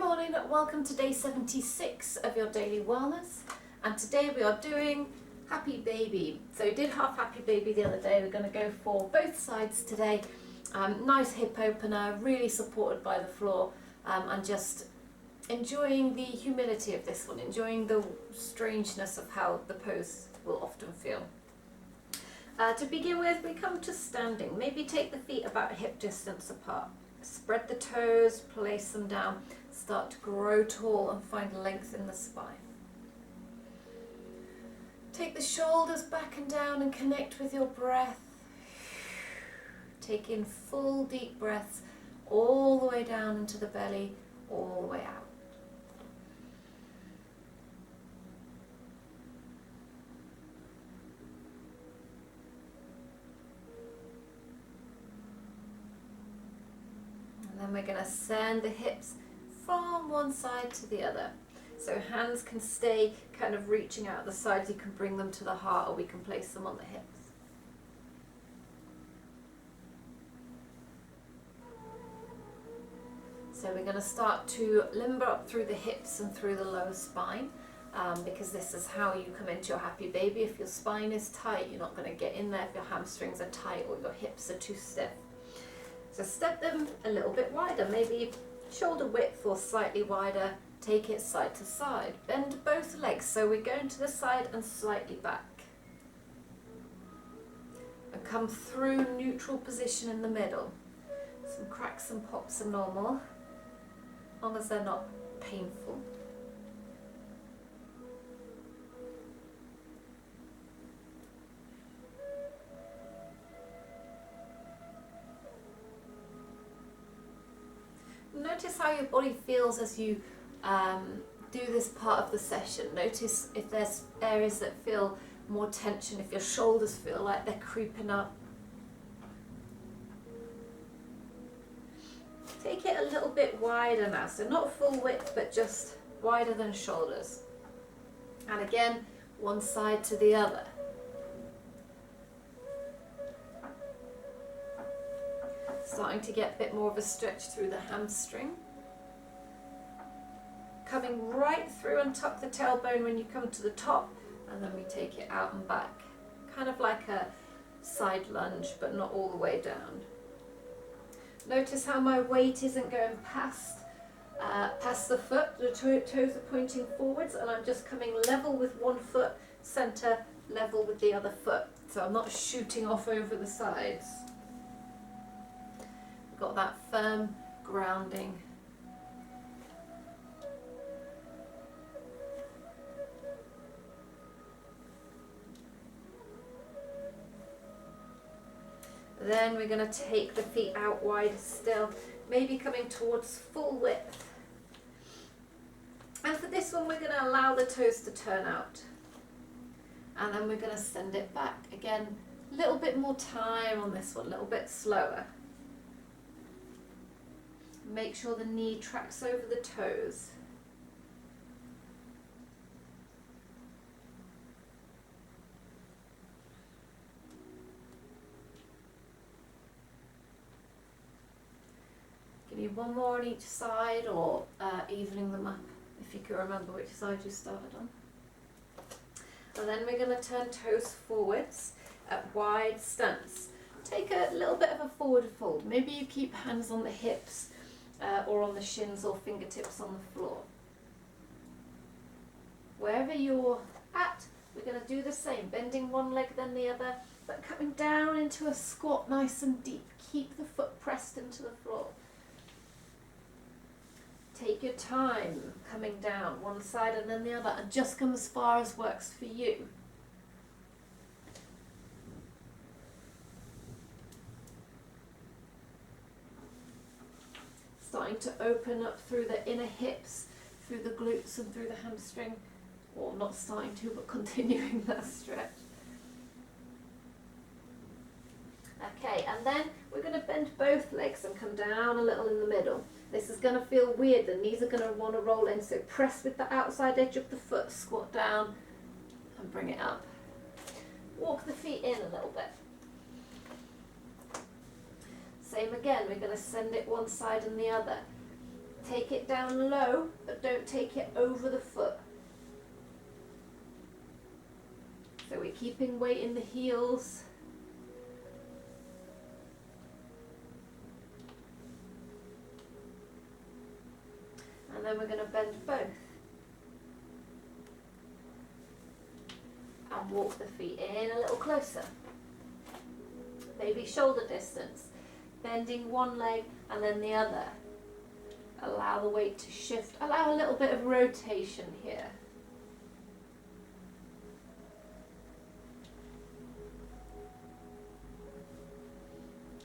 morning, welcome to day 76 of your daily wellness, and today we are doing Happy Baby. So we did half Happy Baby the other day, we're going to go for both sides today. Nice hip opener, really supported by the floor, and just enjoying the humility of this one, enjoying the strangeness of how the pose will often feel. To begin with, we come to standing. Maybe take the feet about hip distance apart. Spread the toes, place them down, start to grow tall and find length in the spine. Take the shoulders back and down and connect with your breath. Take in full deep breaths all the way down into the belly, all the way out. And then we're going to send the hips from one side to the other. So hands can stay kind of reaching out the sides. You can bring them to the heart, or we can place them on the hips. So we're going to start to limber up through the hips and through the lower spine, because this is how you come into your Happy Baby. If your spine is tight, you're not going to get in there if your hamstrings are tight or your hips are too stiff. So step them a little bit wider, maybe shoulder width or slightly wider. Take it side to side. Bend both legs, so we're going to the side and slightly back. And come through neutral position in the middle. Some cracks and pops are normal, as long as they're not painful. Notice how your body feels as you do this part of the session. Notice if there's areas that feel more tension, if your shoulders feel like they're creeping up. Take it a little bit wider now, so not full width, but just wider than shoulders. And again, one side to the other. Starting to get a bit more of a stretch through the hamstring. Coming right through and tuck the tailbone when you come to the top, and then we take it out and back. Kind of like a side lunge, but not all the way down. Notice how my weight isn't going past the foot. The toes are pointing forwards, and I'm just coming level with one foot, center level with the other foot. So I'm not shooting off over the sides. Got that firm grounding. Then we're going to take the feet out wider still, maybe coming towards full width. And for this one, we're going to allow the toes to turn out. And then we're going to send it back. Again, a little bit more time on this one, a little bit slower. Make sure the knee tracks over the toes. Give you one more on each side, or evening them up if you can remember which side you started on. And then we're going to turn toes forwards at wide stance. Take a little bit of a forward fold. Maybe you keep hands on the hips, or on the shins or fingertips on the floor. Wherever you're at, we're going to do the same, bending one leg then the other, but coming down into a squat nice and deep. Keep the foot pressed into the floor. Take your time coming down one side and then the other, and just come as far as works for you. Starting to open up through the inner hips, through the glutes and through the hamstring, or not starting to, but continuing that stretch. Okay, and then we're going to bend both legs and come down a little in the middle. This is going to feel weird, the knees are going to want to roll in, so press with the outside edge of the foot, squat down and bring it up. Walk the feet in a little bit. Same again, we're going to send it one side and the other. Take it down low, but don't take it over the foot. So we're keeping weight in the heels. And then we're going to bend both. And walk the feet in a little closer. Maybe shoulder distance. Bending one leg and then the other. Allow the weight to shift. Allow a little bit of rotation here.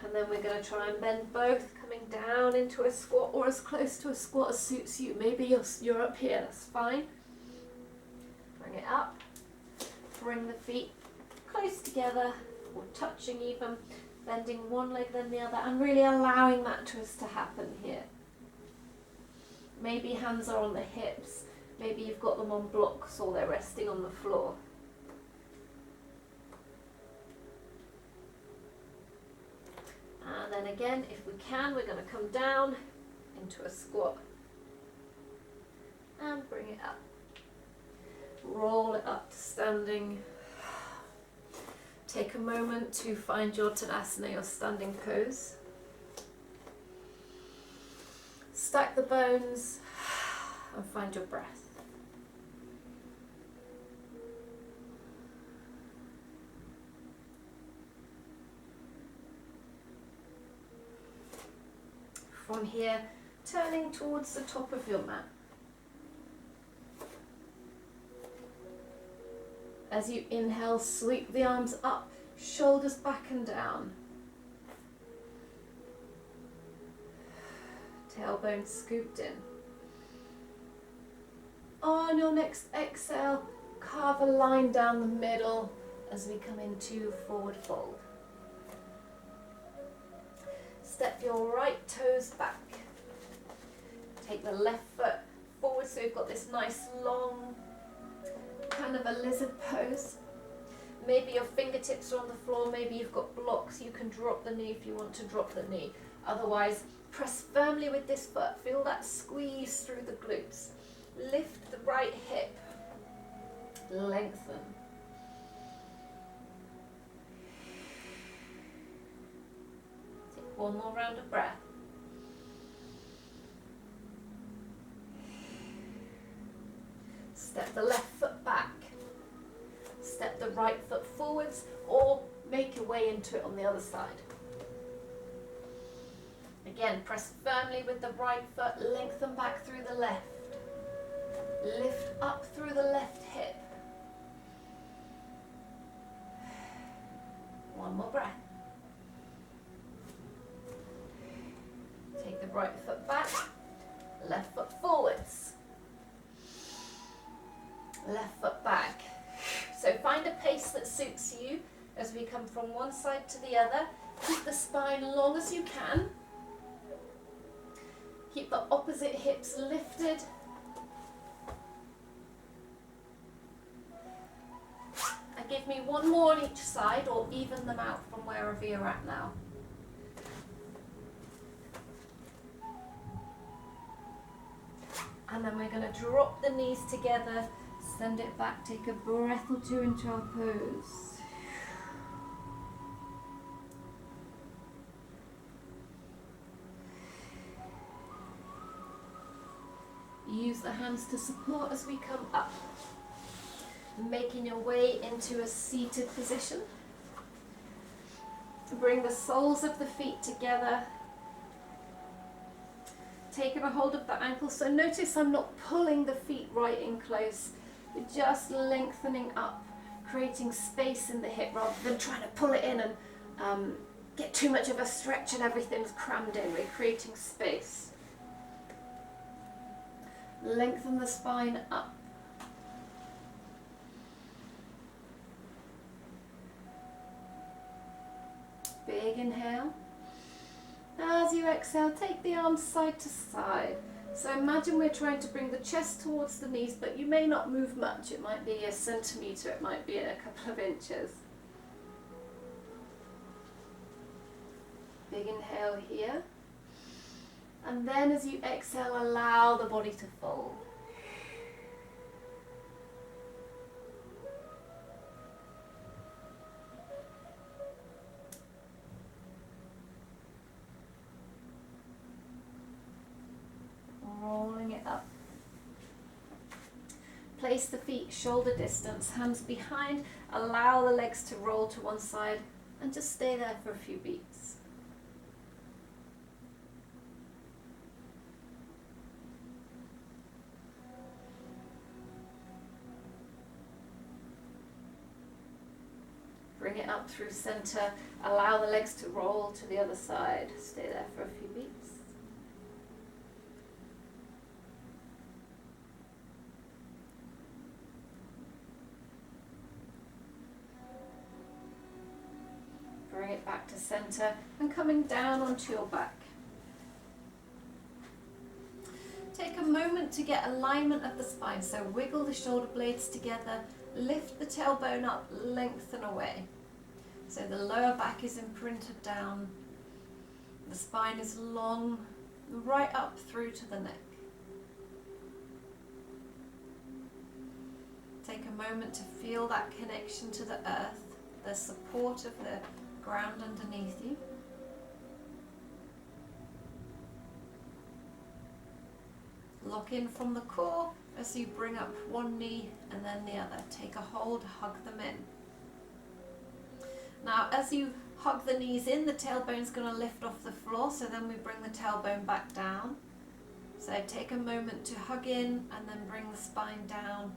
And then we're going to try and bend both, coming down into a squat or as close to a squat as suits you. Maybe you're up here, that's fine. Bring it up. Bring the feet close together or touching even. Bending one leg then the other and really allowing that twist to happen here. Maybe hands are on the hips. Maybe you've got them on blocks or they're resting on the floor. And then again, if we can, we're going to come down into a squat and bring it up. Roll it up to standing. Take a moment to find your Tadasana, your standing pose. Stack the bones and find your breath. From here, turning towards the top of your mat. As you inhale, sweep the arms up, shoulders back and down. Tailbone scooped in. On your next exhale, carve a line down the middle as we come into forward fold. Step your right toes back. Take the left foot forward so you've got this nice long kind of a lizard pose. Maybe your fingertips are on the floor, maybe you've got blocks, you can drop the knee if you want to drop the knee. Otherwise, press firmly with this foot, feel that squeeze through the glutes. Lift the right hip, lengthen. Take one more round of breath. Step the left foot back. Step the right foot forwards or make your way into it on the other side. Again, press firmly with the right foot, lengthen back through the left. Lift up through the left hip. One more breath. Take the right foot back, left foot forwards. Left foot back. So find a pace that suits you as we come from one side to the other. Keep the spine long as you can. Keep the opposite hips lifted. And give me one more on each side or even them out from wherever you're at now. And then we're going to drop the knees together. Send it back, take a breath or two into our pose. Use the hands to support as we come up. Making your way into a seated position. Bring the soles of the feet together. Taking a hold of the ankles. So notice I'm not pulling the feet right in close. We're just lengthening up, creating space in the hip rather than trying to pull it in and get too much of a stretch and everything's crammed in. We're creating space. Lengthen the spine up. Big inhale. As you exhale, take the arms side to side. So imagine we're trying to bring the chest towards the knees, but you may not move much. It might be a centimetre, it might be a couple of inches. Big inhale here. And then as you exhale, allow the body to fold. Rolling it up. Place the feet shoulder distance, hands behind, allow the legs to roll to one side and just stay there for a few beats. Bring it up through center, allow the legs to roll to the other side, stay there for a few beats. Bring it back to center and coming down onto your back. Take a moment to get alignment of the spine, so wiggle the shoulder blades together, lift the tailbone up, lengthen away. So the lower back is imprinted down, the spine is long, right up through to the neck. Take a moment to feel that connection to the earth, the support of the ground underneath you. Lock in from the core as you bring up one knee and then the other. Take a hold, hug them in. Now as you hug the knees in, the tailbone's going to lift off the floor, so then we bring the tailbone back down. So take a moment to hug in and then bring the spine down.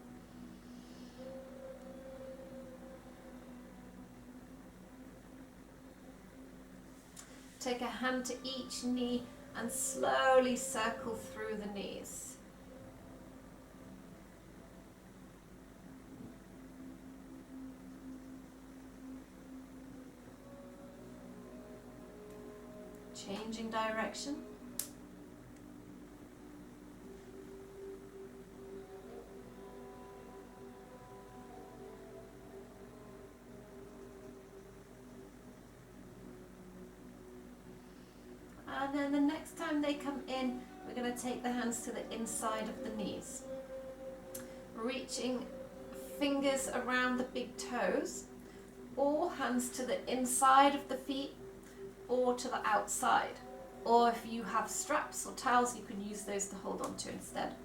Take a hand to each knee and slowly circle through the knees. Changing direction. And then the next time they come in, we're going to take the hands to the inside of the knees. Reaching fingers around the big toes, or hands to the inside of the feet, or to the outside. Or if you have straps or towels, you can use those to hold on to instead.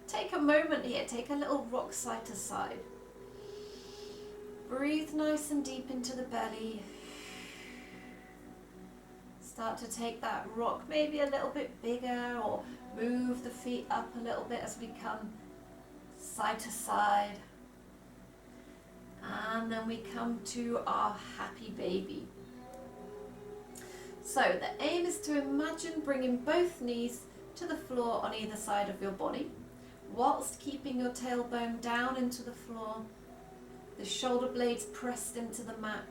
Take a moment here, take a little rock side to side. Breathe nice and deep into the belly. Start to take that rock maybe a little bit bigger, or move the feet up a little bit as we come side to side. And then we come to our happy baby. So the aim is to imagine bringing both knees to the floor on either side of your body, whilst keeping your tailbone down into the floor, the shoulder blades pressed into the mat,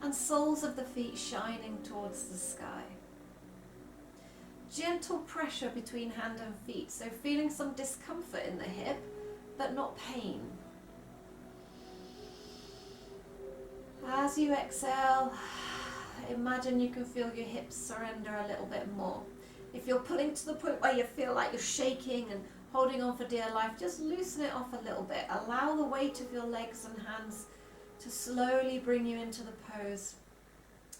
and soles of the feet shining towards the sky. Gentle pressure between hand and feet, so feeling some discomfort in the hip, but not pain. As you exhale, imagine you can feel your hips surrender a little bit more. If you're pulling to the point where you feel like you're shaking and holding on for dear life, just loosen it off a little bit. Allow the weight of your legs and hands to slowly bring you into the pose.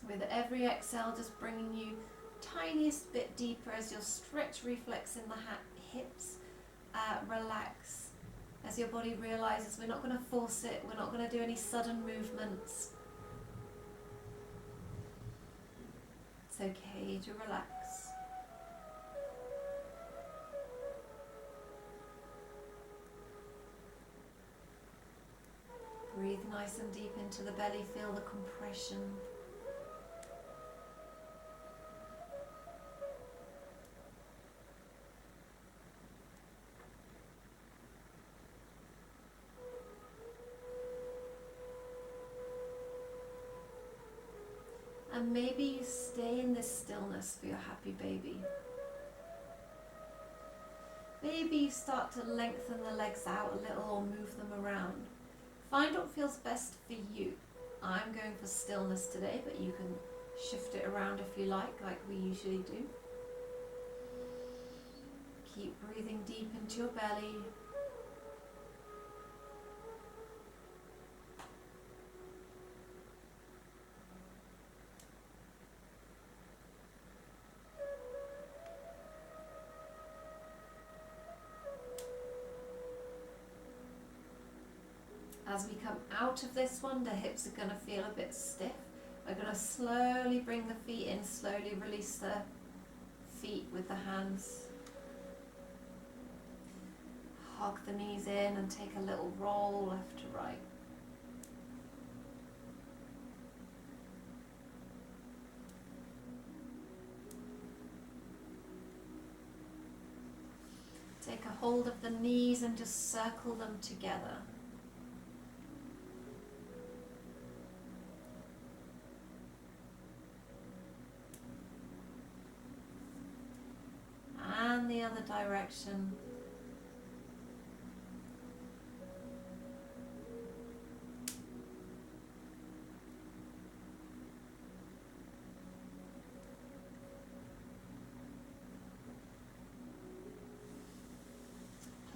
With every exhale, just bringing you tiniest bit deeper as your stretch reflex in the hips relax. As your body realizes we're not going to force it, we're not going to do any sudden movements. It's okay to relax. Breathe nice and deep into the belly, feel the compression. And maybe you stay in this stillness for your happy baby. Maybe you start to lengthen the legs out a little or move them around. Find what feels best for you. I'm going for stillness today, but you can Shift it around if you like we usually do. Keep breathing deep into your belly. As we come out of this one, the hips are going to feel a bit stiff. We're going to slowly bring the feet in, slowly release the feet with the hands. Hug the knees in and take a little roll left to right. Take a hold of the knees and just circle them together. And the other direction.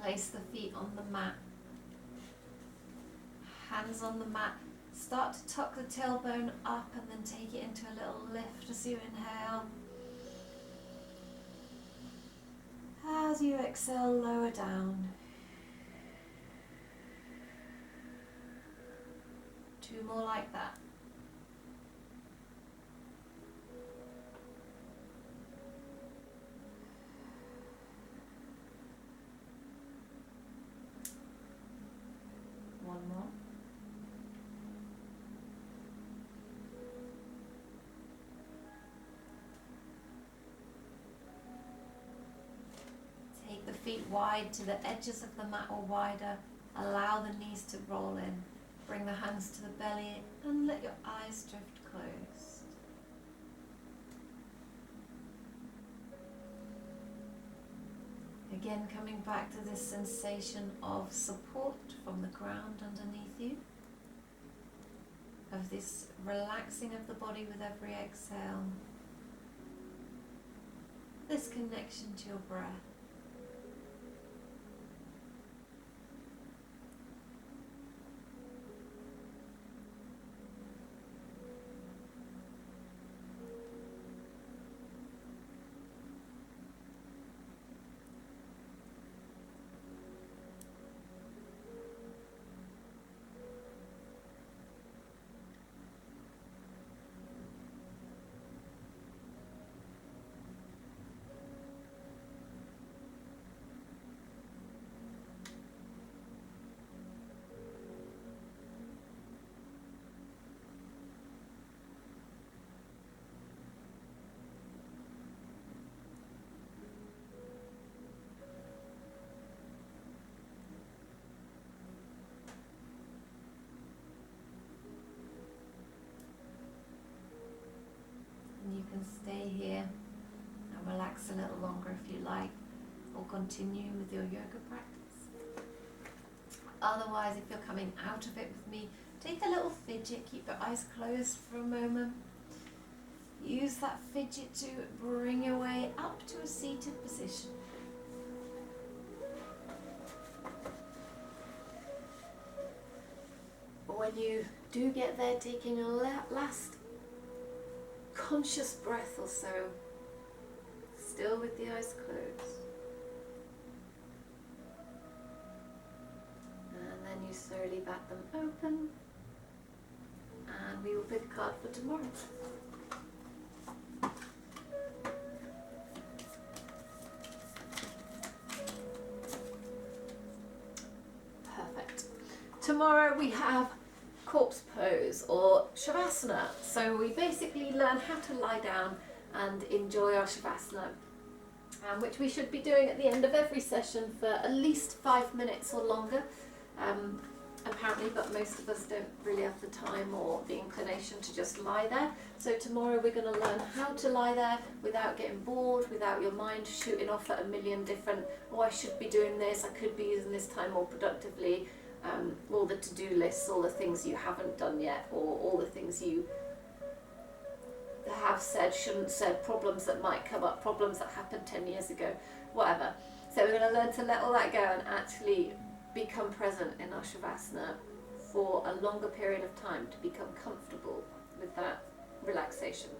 Place the feet on the mat. Hands on the mat. Start to tuck the tailbone up and then take it into a little lift as you inhale. As you exhale, lower down. 2 more like that. One more. Take the feet wide to the edges of the mat or wider. Allow the knees to roll in. Bring the hands to the belly and let your eyes drift closed. Again, coming back to this sensation of support from the ground underneath you, of this relaxing of the body with every exhale, this connection to your breath. And you can stay here and relax a little longer if you like, or continue with your yoga practice. Otherwise, if you're coming out of it with me, take a little fidget, keep your eyes closed for a moment. Use that fidget to bring your way up to a seated position. When you do get there, taking a last conscious breath or so, still with the eyes closed. And then you slowly bat them open, and we will pick a card for tomorrow. Perfect. Tomorrow we have corpse pose or Shavasana. So we basically learn how to lie down and enjoy our Shavasana, which we should be doing at the end of every session for at least 5 minutes or longer, apparently, but most of us don't really have the time or the inclination to just lie there. So tomorrow we're going to learn how to lie there without getting bored, without your mind shooting off at a million different, oh, I should be doing this, I could be using this time more productively. All the to-do lists, all the things you haven't done yet, or all the things you have said, shouldn't said, problems that might come up, problems that happened 10 years ago, whatever. So we're going to learn to let all that go and actually become present in our Shavasana for a longer period of time to become comfortable with that relaxation.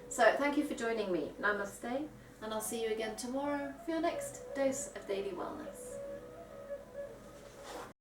So thank you for joining me. Namaste, and I'll see you again tomorrow for your next dose of daily wellness.